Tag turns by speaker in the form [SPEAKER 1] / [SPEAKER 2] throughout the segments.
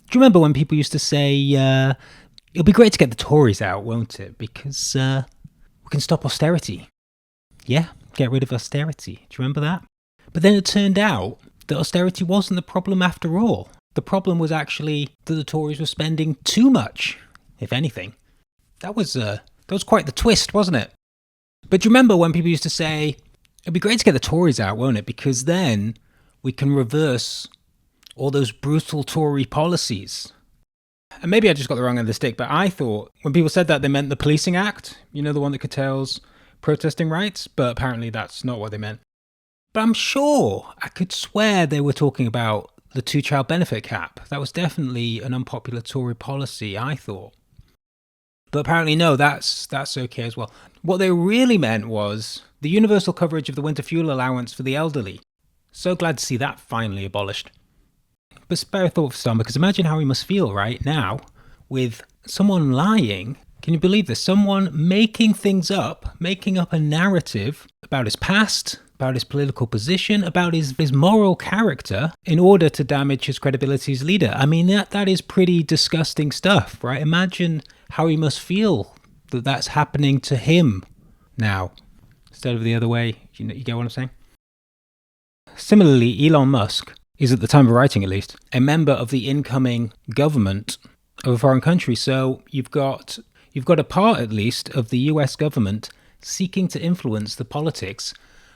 [SPEAKER 1] Do you remember when people used to say, it'll be great to get the Tories out, won't it? Because we can stop austerity. Yeah, get rid of austerity. Do you remember that? But then it turned out that austerity wasn't the problem after all. The problem was actually that the Tories were spending too much, if anything. That was quite the twist, wasn't it? But do you remember when people used to say, it'd be great to get the Tories out, won't it? Because then we can reverse all those brutal Tory policies. And maybe I just got the wrong end of the stick, but I thought when people said that, they meant the Policing Act, you know, the one that curtails protesting rights, but apparently that's not what they meant. But I'm sure, I could swear they were talking about the two-child benefit cap. That was definitely an unpopular Tory policy, I thought. But apparently no, that's okay as well. What they really meant was the universal coverage of the winter fuel allowance for the elderly. So glad to see that finally abolished. But spare a thought for Starmer, because imagine how he must feel right now with someone lying. Can you believe this? Someone making things up, making up a narrative about his past, about his political position, about his moral character in order to damage his credibility as leader. I mean, that is pretty disgusting stuff, right? Imagine how he must feel that that's happening to him now instead of the other way. You get what I'm saying? Similarly, Elon Musk is, at the time of writing at least, a member of the incoming government of a foreign country. So you've got a part, at least, of the US government seeking to influence the politics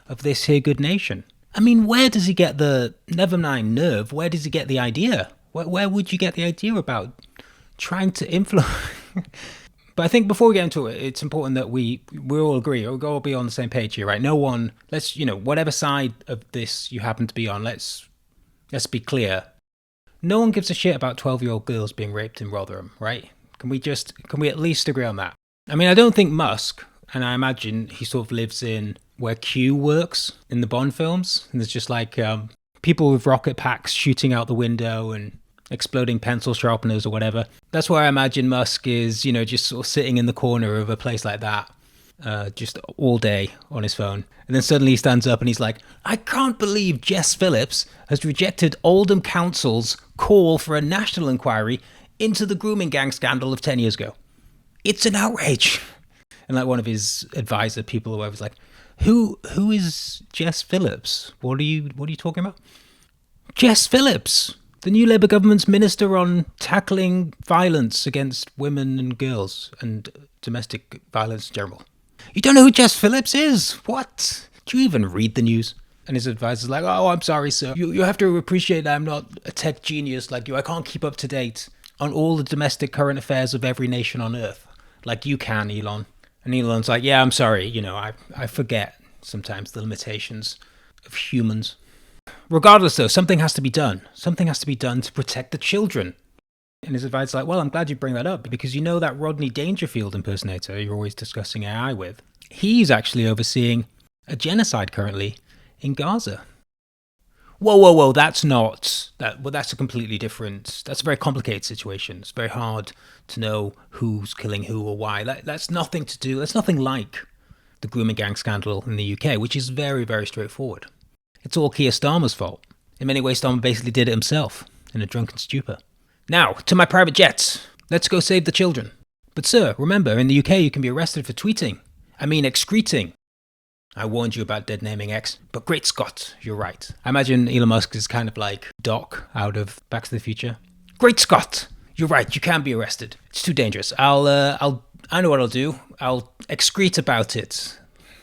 [SPEAKER 1] of this here good nation. I mean, where does he get the, never mind nerve, where does he get the idea? Where would you get the idea about trying to influence? But I think before we get into it, it's important that we all agree, we'll all be on the same page here, right? No one, let's, whatever side of this you happen to be on, let's be clear. No one gives a shit about 12-year-old girls being raped in Rotherham, right? Can we at least agree on that? I mean, I don't think Musk, and I imagine he sort of lives in where Q works in the Bond films, and there's just like people with rocket packs shooting out the window and exploding pencil sharpeners or whatever. That's where I imagine Musk is, just sort of sitting in the corner of a place like that, just all day on his phone. And then suddenly he stands up and he's like, I can't believe Jess Phillips has rejected Oldham Council's call for a national inquiry into the grooming gang scandal of 10 years ago. It's an outrage. And like one of his advisor people or whatever was like, who is Jess Phillips? What are you talking about? Jess Phillips, the new Labour government's minister on tackling violence against women and girls and domestic violence in general. You don't know who Jess Phillips is? What? Do you even read the news? And his advisor's like, oh, I'm sorry, sir. You have to appreciate that I'm not a tech genius like you. I can't keep up to date on all the domestic current affairs of every nation on earth like you can, Elon. And Elon's like, yeah, I'm sorry. I forget sometimes the limitations of humans. Regardless, though, something has to be done. Something has to be done to protect the children. And his advisor's like, well, I'm glad you bring that up because that Rodney Dangerfield impersonator you're always discussing AI with, he's actually overseeing a genocide currently in Gaza. Whoa, that's not, that's a completely different, that's a very complicated situation. It's very hard to know who's killing who or why. That's nothing like the grooming gang scandal in the UK, which is very, very straightforward. It's all Keir Starmer's fault. In many ways, Starmer basically did it himself in a drunken stupor. Now, to my private jets. Let's go save the children. But sir, remember, in the UK you can be arrested for tweeting. Excreting. I warned you about dead naming X, but great Scott, you're right. I imagine Elon Musk is kind of like Doc out of Back to the Future. Great Scott, you're right, you can be arrested. It's too dangerous. I know what I'll do. I'll excrete about it,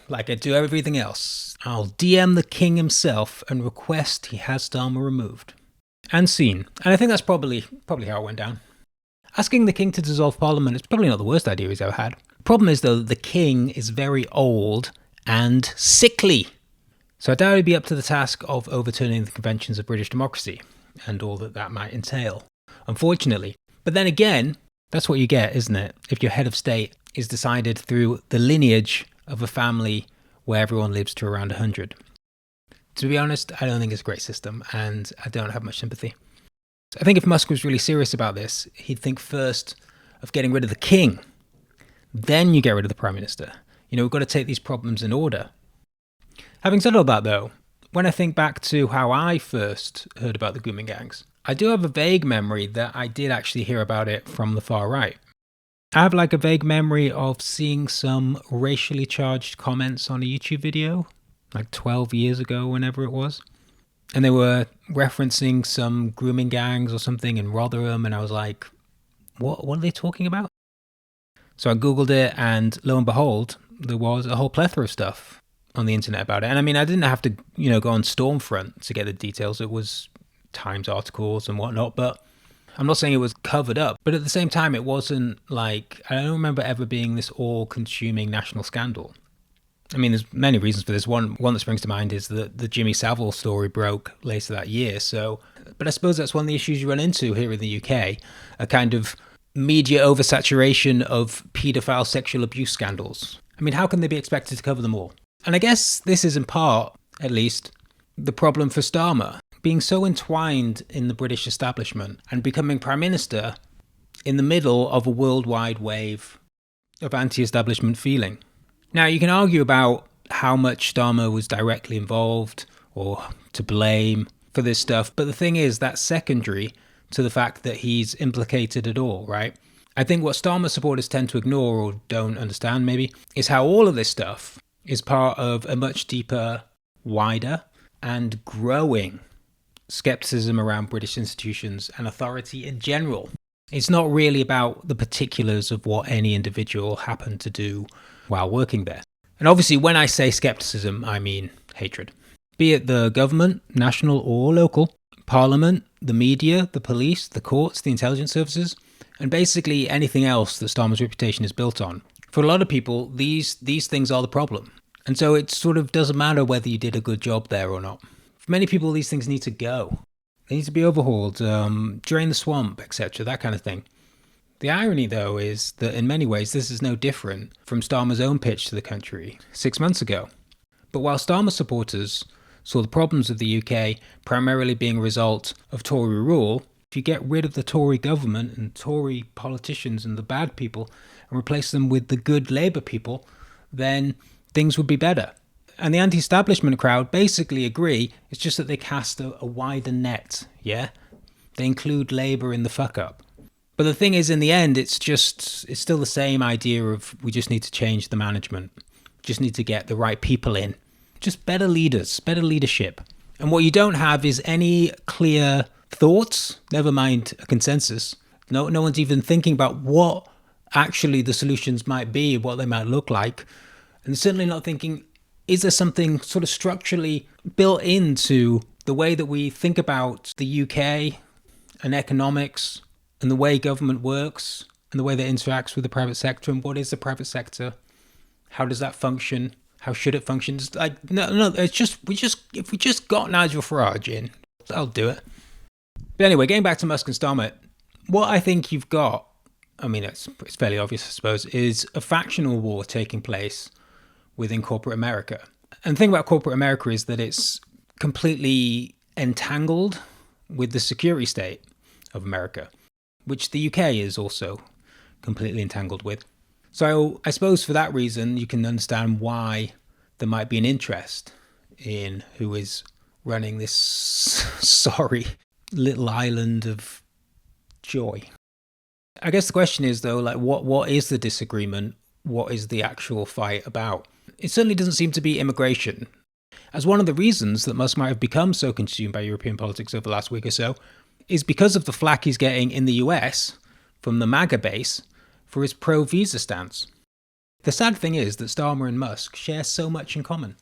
[SPEAKER 1] like I do everything else. I'll DM the king himself and request he has Starmer removed. And scene. And I think that's probably how it went down. Asking the king to dissolve parliament is probably not the worst idea he's ever had. The problem is, though, the king is very old and sickly. So I doubt he'd be up to the task of overturning the conventions of British democracy and all that might entail, unfortunately. But then again, that's what you get, isn't it? If your head of state is decided through the lineage of a family where everyone lives to around 100. To be honest, I don't think it's a great system, and I don't have much sympathy. I think if Musk was really serious about this, he'd think first of getting rid of the king. Then you get rid of the prime minister. We've got to take these problems in order. Having said all that, though, when I think back to how I first heard about the grooming gangs, I do have a vague memory that I did actually hear about it from the far right. I have like a vague memory of seeing some racially charged comments on a YouTube video, like 12 years ago, whenever it was. And they were referencing some grooming gangs or something in Rotherham, and I was like, what are they talking about? So I Googled it, and lo and behold, there was a whole plethora of stuff on the internet about it. And I mean, I didn't have to, go on Stormfront to get the details. It was Times articles and whatnot, but I'm not saying it was covered up. But at the same time, it wasn't like, I don't remember ever being this all-consuming national scandal. I mean, there's many reasons for this. One that springs to mind is that the Jimmy Savile story broke later that year. So, but I suppose that's one of the issues you run into here in the UK, a kind of media oversaturation of paedophile sexual abuse scandals. I mean, how can they be expected to cover them all? And I guess this is in part, at least, the problem for Starmer, being so entwined in the British establishment and becoming Prime Minister in the middle of a worldwide wave of anti-establishment feeling. Now, you can argue about how much Starmer was directly involved or to blame for this stuff, but the thing is, that's secondary to the fact that he's implicated at all, right? I think what Starmer supporters tend to ignore or don't understand, maybe, is how all of this stuff is part of a much deeper, wider, and growing skepticism around British institutions and authority in general. It's not really about the particulars of what any individual happened to do while working there. And obviously, when I say skepticism, I mean hatred. Be it the government, national or local, parliament, the media, the police, the courts, the intelligence services, and basically anything else that Starmer's reputation is built on. For a lot of people, these things are the problem. And so it sort of doesn't matter whether you did a good job there or not. For many people, these things need to go. They need to be overhauled, drain the swamp, etc., that kind of thing. The irony, though, is that in many ways this is no different from Starmer's own pitch to the country 6 months ago. But while Starmer supporters saw the problems of the UK primarily being a result of Tory rule, if you get rid of the Tory government and Tory politicians and the bad people and replace them with the good Labour people, then things would be better. And the anti-establishment crowd basically agree, it's just that they cast a wider net, yeah? They include Labour in the fuck-up. But the thing is, in the end, it's still the same idea of we just need to change the management. Just need to get the right people in. Just better leaders, better leadership. And what you don't have is any clear thoughts, never mind a consensus. No one's even thinking about what actually the solutions might be, what they might look like. And certainly not thinking, is there something sort of structurally built into the way that we think about the UK and economics and the way government works and the way that it interacts with the private sector, and what is the private sector? How does that function? How should it function? It's like, no, it's just, if we just got Nigel Farage in, that'll do it. But anyway, getting back to Musk and Starmer, what I think you've got, I mean, it's fairly obvious, I suppose, is a factional war taking place within corporate America. And the thing about corporate America is that it's completely entangled with the security state of America, which the UK is also completely entangled with. So I suppose for that reason, you can understand why there might be an interest in who is running this sorry little island of joy. I guess the question is, though, like, what is the disagreement? What is the actual fight about? It certainly doesn't seem to be immigration. As one of the reasons that Musk might have become so consumed by European politics over the last week or so is because of the flack he's getting in the US from the MAGA base for his pro-visa stance. The sad thing is that Starmer and Musk share so much in common.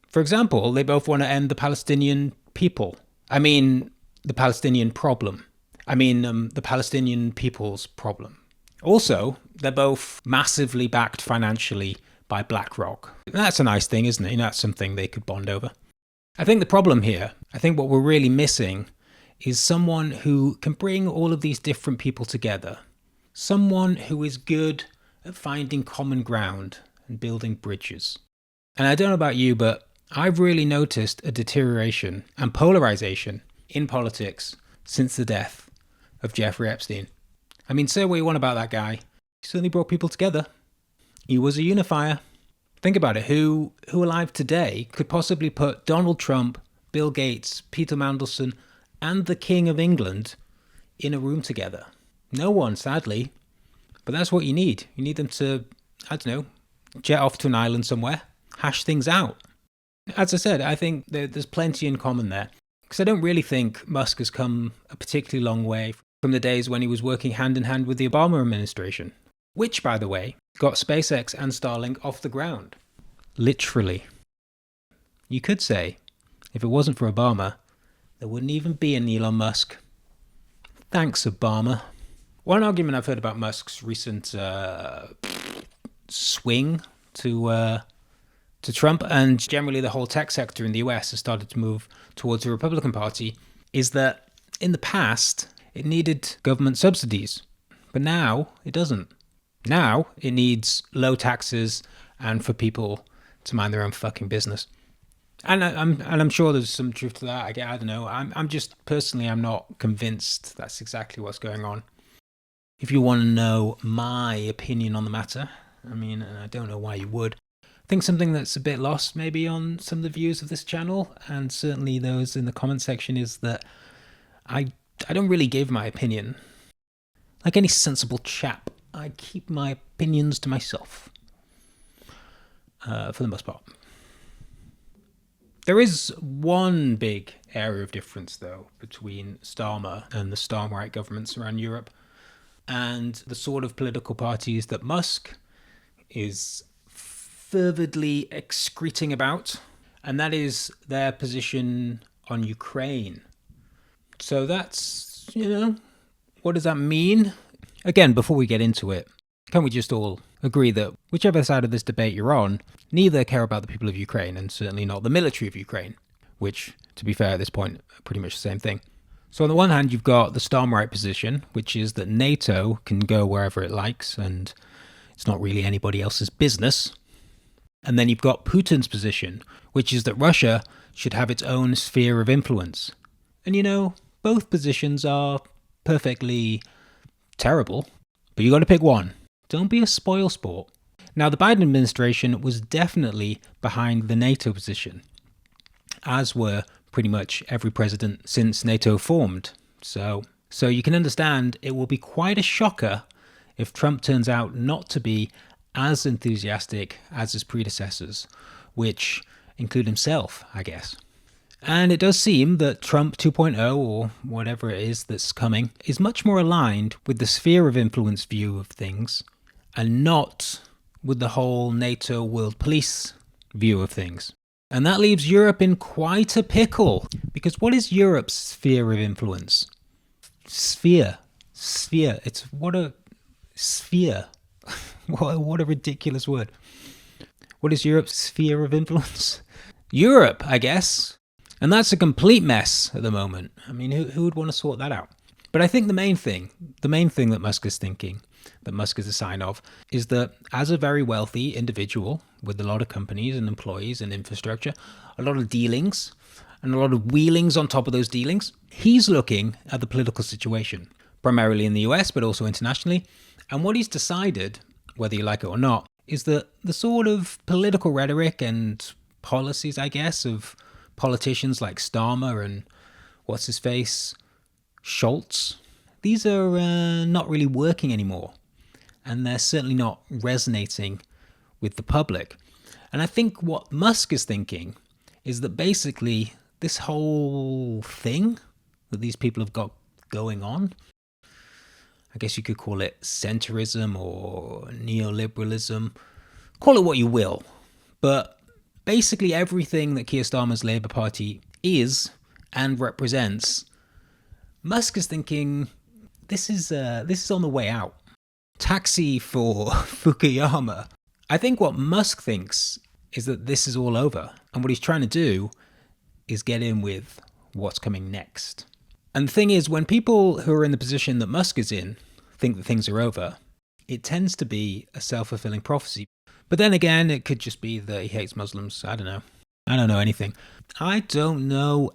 [SPEAKER 1] For example, they both want to end the Palestinian people. I mean, the Palestinian problem. I mean, the Palestinian people's problem. Also, they're both massively backed financially by BlackRock. That's a nice thing, isn't it? That's something they could bond over. I think the problem here, I think what we're really missing is someone who can bring all of these different people together. Someone who is good at finding common ground and building bridges. And I don't know about you, but I've really noticed a deterioration and polarization in politics since the death of Jeffrey Epstein. I mean, say what you want about that guy. He certainly brought people together. He was a unifier. Think about it. Who alive today could possibly put Donald Trump, Bill Gates, Peter Mandelson, and the King of England in a room together. No one, sadly, but that's what you need. You need them to, I don't know, jet off to an island somewhere, hash things out. As I said, I think there's plenty in common there. Because I don't really think Musk has come a particularly long way from the days when he was working hand in hand with the Obama administration, which, by the way, got SpaceX and Starlink off the ground. Literally. You could say, if it wasn't for Obama, there wouldn't even be an Elon Musk. Thanks, Obama. One argument I've heard about Musk's recent swing to Trump, and generally the whole tech sector in the US has started to move towards the Republican Party, is that in the past it needed government subsidies, but now it doesn't. Now it needs low taxes and for people to mind their own fucking business. And I'm sure there's some truth to that. I don't know. I'm just personally, I'm not convinced that's exactly what's going on. If you want to know my opinion on the matter, I mean, and I don't know why you would, I think something that's a bit lost maybe on some of the views of this channel, and certainly those in the comment section, is that I don't really give my opinion. Like any sensible chap, I keep my opinions to myself, for the most part. There is one big area of difference, though, between Starmer and the Starmerite governments around Europe and the sort of political parties that Musk is fervidly excreting about, and that is their position on Ukraine. So that's, what does that mean? Again, before we get into it, can we just all agree that whichever side of this debate you're on, neither care about the people of Ukraine, and certainly not the military of Ukraine, which, to be fair at this point, are pretty much the same thing. So on the one hand, you've got the Starmerite position, which is that NATO can go wherever it likes, and it's not really anybody else's business. And then you've got Putin's position, which is that Russia should have its own sphere of influence. And both positions are perfectly terrible, but you got to pick one. Don't be a spoilsport. Now, the Biden administration was definitely behind the NATO position, as were pretty much every president since NATO formed. So you can understand it will be quite a shocker if Trump turns out not to be as enthusiastic as his predecessors, which include himself, I guess. And it does seem that Trump 2.0, or whatever it is that's coming, is much more aligned with the sphere of influence view of things, and not with the whole NATO world police view of things. And that leaves Europe in quite a pickle, because what is Europe's sphere of influence? Sphere. It's what a sphere. What a ridiculous word. What is Europe's sphere of influence? Europe, I guess. And that's a complete mess at the moment. I mean, who would want to sort that out? But I think the main thing that Musk is thinking, that Musk is a sign of, is that as a very wealthy individual with a lot of companies and employees and infrastructure, a lot of dealings and a lot of wheelings on top of those dealings, he's looking at the political situation, primarily in the US, but also internationally. And what he's decided, whether you like it or not, is that the sort of political rhetoric and policies, I guess, of politicians like Starmer and what's-his-face, Schultz, these are not really working anymore. And they're certainly not resonating with the public. And I think what Musk is thinking is that basically this whole thing that these people have got going on, I guess you could call it centrism or neoliberalism, call it what you will. But basically everything that Keir Starmer's Labour Party is and represents, Musk is thinking this is on the way out. Taxi for Fukuyama. I think what Musk thinks is that this is all over, and what he's trying to do is get in with what's coming next. And the thing is, when people who are in the position that Musk is in think that things are over, it tends to be a self-fulfilling prophecy. But then again, it could just be that he hates Muslims. I don't know. I don't know anything. I don't know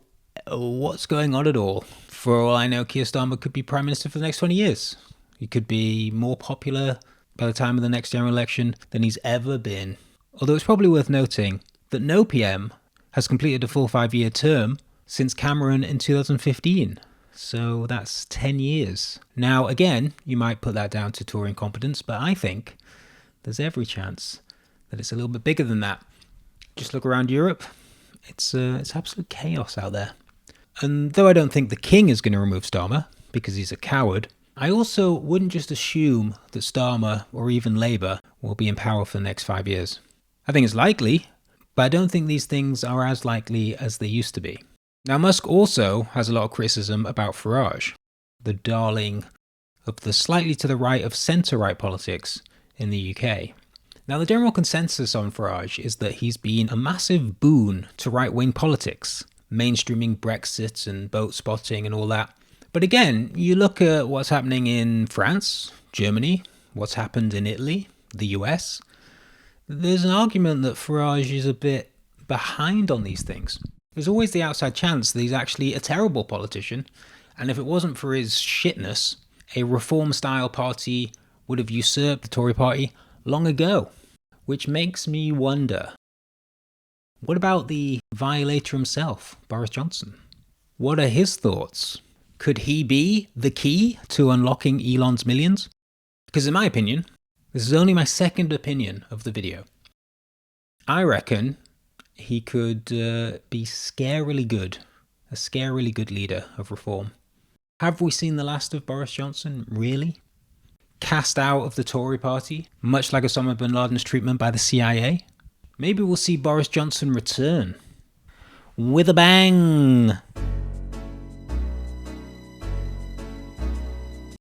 [SPEAKER 1] what's going on at all. For all I know, Keir Starmer could be Prime Minister for the next 20 years. He could be more popular by the time of the next general election than he's ever been. Although it's probably worth noting that no PM has completed a full 5-year term since Cameron in 2015. So that's 10 years. Now, again, you might put that down to Tory incompetence, but I think there's every chance that it's a little bit bigger than that. Just look around Europe. It's absolute chaos out there. And though I don't think the king is going to remove Starmer, because he's a coward, I also wouldn't just assume that Starmer or even Labour will be in power for the next 5 years. I think it's likely, but I don't think these things are as likely as they used to be. Now, Musk also has a lot of criticism about Farage, the darling of the slightly to the right of centre-right politics in the UK. Now, the general consensus on Farage is that he's been a massive boon to right-wing politics, mainstreaming Brexit and boat spotting and all that. But again, you look at what's happening in France, Germany, what's happened in Italy, the US, there's an argument that Farage is a bit behind on these things. There's always the outside chance that he's actually a terrible politician, and if it wasn't for his shitness, a reform-style party would have usurped the Tory party long ago. Which makes me wonder, what about the violator himself, Boris Johnson? What are his thoughts? Could he be the key to unlocking Elon's millions? Because in my opinion, this is only my second opinion of the video, I reckon he could be scarily good, a scarily good leader of reform. Have we seen the last of Boris Johnson, really? Cast out of the Tory party, much like Osama bin Laden's treatment by the CIA? Maybe we'll see Boris Johnson return with a bang!